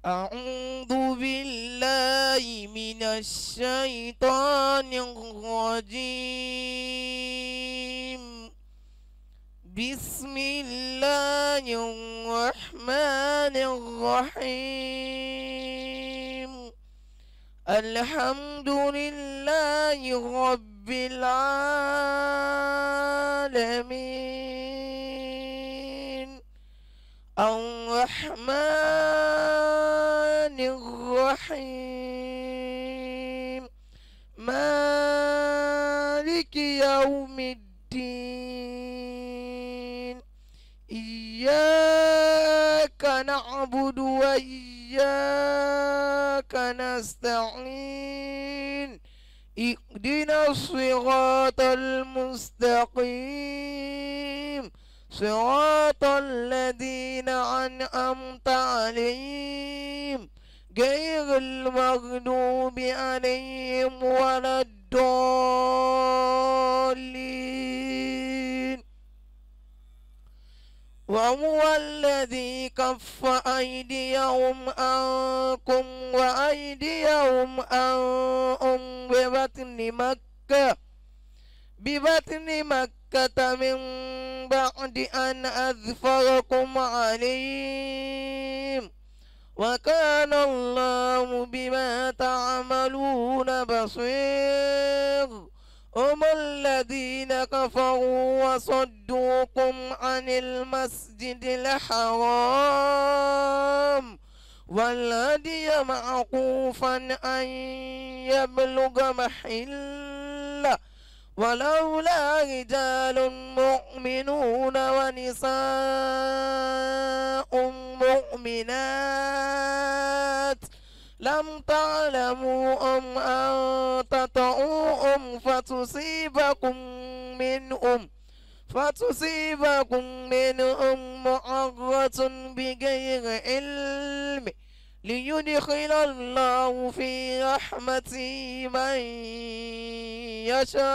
أعوذ بالله من الشيطان الرجيم. بسم الله الرحمن الرحيم. الحمد لله رب العالمين الرحمن الرحيم مالك يوم الدين. إياك نعبد وإياك نستعين. اهدنا الصراط المستقيم صراط الذين أنعمت عليهم غير المغضوب عليهم ولا الضالين. وهو الذي كف أيديهم عنكم وأيديهم عنهم ببطن مكة من بعد أن أظفركم عليهم وكان الله بما تعملون بصير. هم الذين كفروا وصدوكم عن المسجد الحرام والهدي معكوفا أن يبلغ محله ولولا رجال مؤمنون ونساء مؤمنات لم تعلموهم أن تطؤوهم فتصيبكم منهم معرة بغير علم ليدخل الله في رحمته من يشاء.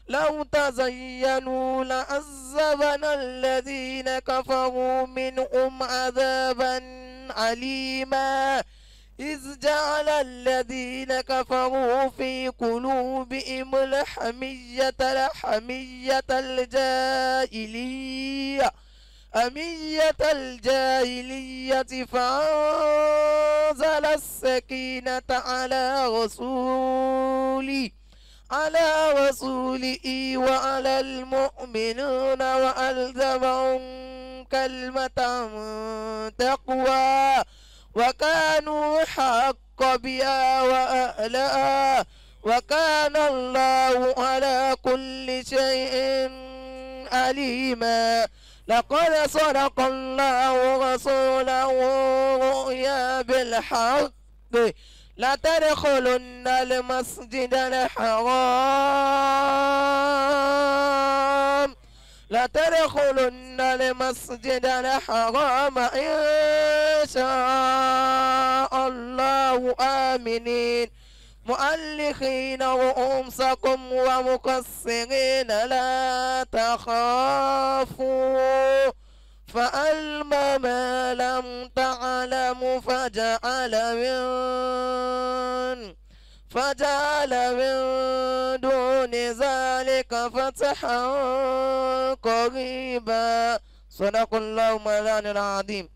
لو تزينوا لعذبنا الذين كفروا منهم عذابا أليما إذ جعل الذين كفروا في قلوبهم الحمية فأنزل السكينة على رسوله وعلى المؤمنين وألزمهم كلمة تقوى وكانوا حق بها وأهلها وكان الله على كل شيء عليما. لقد صدق الله رسوله الرؤيا بالحق لتدخلن المسجد الحرام إن شاء الله آمنين مؤلخين رؤوسكم ومقصرين لا تخافوا فعلم ما لم تعلموا فجعل من دون ذلك فتحا قريبا. صدق الله مولانا العظيم.